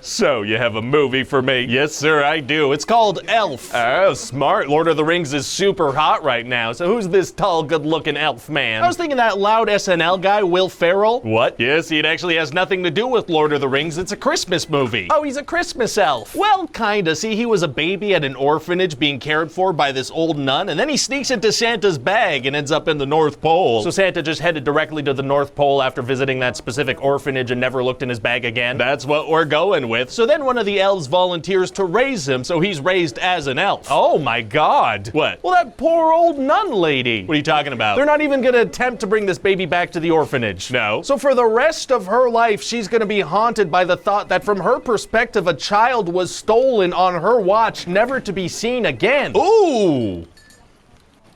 So, you have a movie for me? Yes, sir, I do. It's called Elf. Oh, smart. Lord of the Rings is super hot right now, so who's this tall, good-looking elf man? I was thinking that loud SNL guy, Will Ferrell. What? Yes, it actually has nothing to do with Lord of the Rings. It's a Christmas movie. Oh, he's a Christmas elf. Well, kinda. See, he was a baby at an orphanage being cared for by this old nun, and then he sneaks into Santa's bag and ends up in the North Pole. So Santa just headed directly to the North Pole after visiting that specific orphanage and never looked in his bag again. That's what we're going with. So then one of the elves volunteers to raise him, so he's raised as an elf. Oh my god. What? Well, that poor old nun lady. What are you talking about? They're not even gonna attempt to bring this baby back to the orphanage. No. So for the rest of her life, she's gonna be haunted by the thought that from her perspective, a child was stolen on her watch, never to be seen again. Ooh.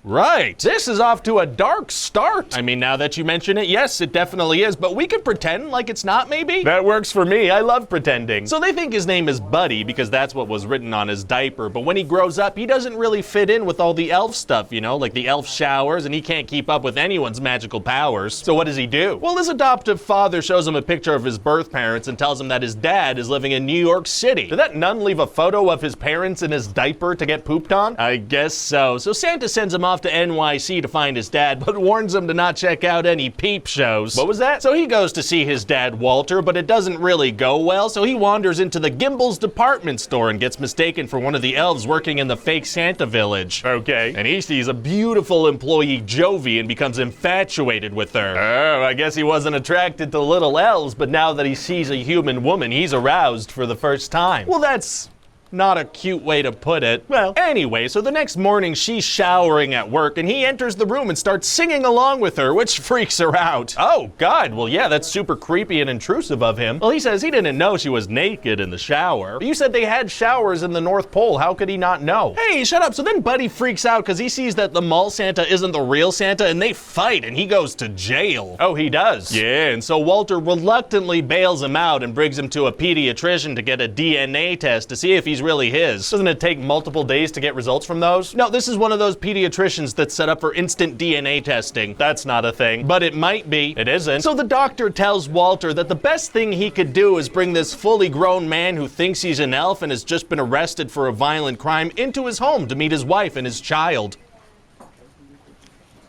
Right. This is off to a dark start. I mean, now that you mention it, yes, it definitely is, but we could pretend like it's not, maybe? That works for me. I love pretending. So they think his name is Buddy because that's what was written on his diaper, but when he grows up, he doesn't really fit in with all the elf stuff, you know, like the elf showers, and he can't keep up with anyone's magical powers. So what does he do? Well, his adoptive father shows him a picture of his birth parents and tells him that his dad is living in New York City. Did that nun leave a photo of his parents in his diaper to get pooped on? I guess so. So Santa sends him off to NYC to find his dad, but warns him to not check out any peep shows. What was that? So he goes to see his dad, Walter, but it doesn't really go well, so he wanders into the Gimbel's department store and gets mistaken for one of the elves working in the fake Santa village. Okay. And he sees a beautiful employee, Jovi, and becomes infatuated with her. Oh, I guess he wasn't attracted to little elves, but now that he sees a human woman, he's aroused for the first time. Well, that's not a cute way to put it. Well, anyway, so the next morning she's showering at work and he enters the room and starts singing along with her, which freaks her out. Oh god, well yeah, that's super creepy and intrusive of him. Well, he says he didn't know she was naked in the shower. But you said they had showers in the North Pole, how could he not know? Hey, shut up. So then Buddy freaks out because he sees that the mall Santa isn't the real Santa and they fight and he goes to jail. Oh, he does? Yeah, and so Walter reluctantly bails him out and brings him to a pediatrician to get a DNA test to see if he's really his. Doesn't it take multiple days to get results from those? No, this is one of those pediatricians that's set up for instant DNA testing. That's not a thing, but it might be. It isn't. So the doctor tells Walter that the best thing he could do is bring this fully grown man who thinks he's an elf and has just been arrested for a violent crime into his home to meet his wife and his child.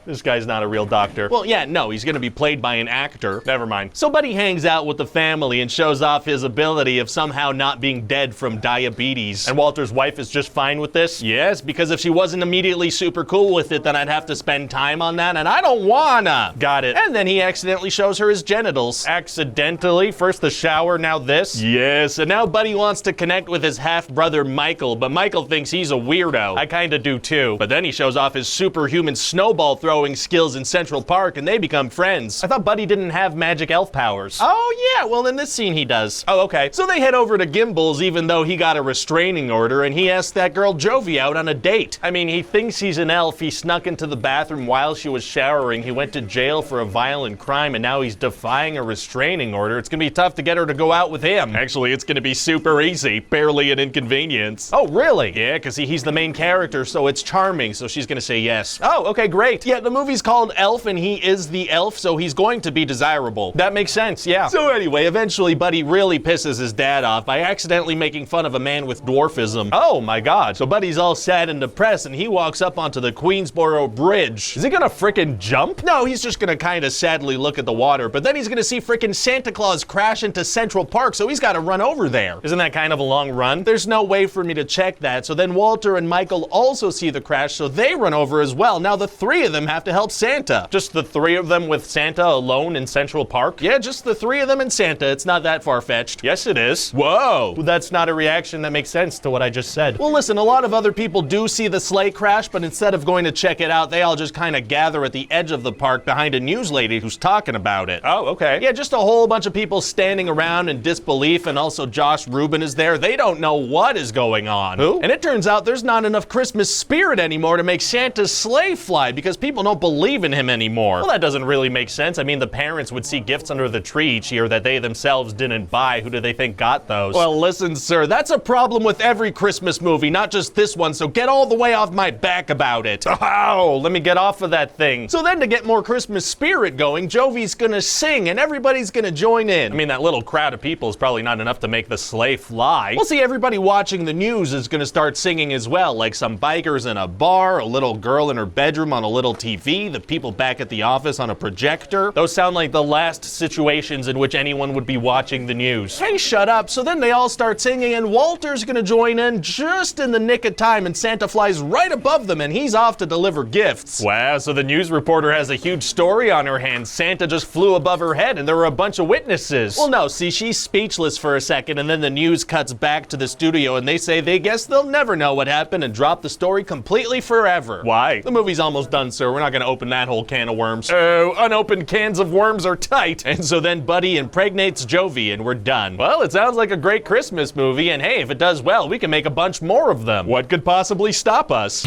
This guy's not a real doctor. Well, yeah, no, he's gonna be played by an actor. Never mind. So Buddy hangs out with the family and shows off his ability of somehow not being dead from diabetes. And Walter's wife is just fine with this? Yes, because if she wasn't immediately super cool with it, then I'd have to spend time on that, and I don't wanna. Got it. And then he accidentally shows her his genitals. Accidentally? First the shower, now this? Yes, and now Buddy wants to connect with his half-brother Michael, but Michael thinks he's a weirdo. I kinda do too. But then he shows off his superhuman snowball throwing skills in Central Park and they become friends. I thought Buddy didn't have magic elf powers. Oh yeah, well in this scene he does. Oh, okay. So they head over to Gimbel's even though he got a restraining order and he asked that girl Jovi out on a date. I mean, he thinks he's an elf, he snuck into the bathroom while she was showering, he went to jail for a violent crime and now he's defying a restraining order. It's gonna be tough to get her to go out with him. Actually, it's gonna be super easy, barely an inconvenience. Oh really? Yeah, cause he's the main character, so it's charming, so she's gonna say yes. Oh, okay, great. Yeah, the movie's called Elf and he is the elf, so he's going to be desirable. That makes sense, yeah. So anyway, eventually Buddy really pisses his dad off by accidentally making fun of a man with dwarfism. Oh my god. So Buddy's all sad and depressed and he walks up onto the Queensboro Bridge. Is he gonna frickin' jump? No, he's just gonna kinda sadly look at the water, but then he's gonna see frickin' Santa Claus crash into Central Park, so he's gotta run over there. Isn't that kind of a long run? There's no way for me to check that, so then Walter and Michael also see the crash, so they run over as well. Now the three of them have to help Santa. Just the three of them with Santa alone in Central Park? Yeah, just the three of them and Santa. It's not that far-fetched. Yes, it is. Whoa. Well, that's not a reaction that makes sense to what I just said. Well, listen, a lot of other people do see the sleigh crash, but instead of going to check it out, they all just kind of gather at the edge of the park behind a news lady who's talking about it. Oh, okay. Yeah, just a whole bunch of people standing around in disbelief, and also Josh Rubin is there. They don't know what is going on. Who? And it turns out there's not enough Christmas spirit anymore to make Santa's sleigh fly because people people don't believe in him anymore. Well, that doesn't really make sense. I mean, the parents would see gifts under the tree each year that they themselves didn't buy. Who do they think got those? Well, listen, sir, that's a problem with every Christmas movie, not just this one, so get all the way off my back about it. Ow, let me get off of that thing. So then to get more Christmas spirit going, Jovi's gonna sing and everybody's gonna join in. I mean, that little crowd of people is probably not enough to make the sleigh fly. We'll see everybody watching the news is gonna start singing as well, like some bikers in a bar, a little girl in her bedroom on a little TV, the people back at the office on a projector. Those sound like the last situations in which anyone would be watching the news. Hey, shut up. So then they all start singing and Walter's gonna join in just in the nick of time, and Santa flies right above them and he's off to deliver gifts. Wow, so the news reporter has a huge story on her hands. Santa just flew above her head and there were a bunch of witnesses. Well, no, see, she's speechless for a second and then the news cuts back to the studio and they say they guess they'll never know what happened and drop the story completely forever. Why? The movie's almost done, sir. We're not gonna open that whole can of worms. Oh, unopened cans of worms are tight. And so then Buddy impregnates Jovi and we're done. Well, it sounds like a great Christmas movie, and hey, if it does well, we can make a bunch more of them. What could possibly stop us?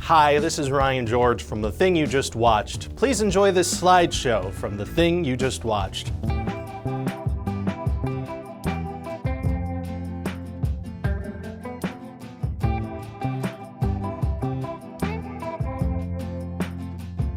Hi, this is Ryan George from The Thing You Just Watched. Please enjoy this slideshow from The Thing You Just Watched.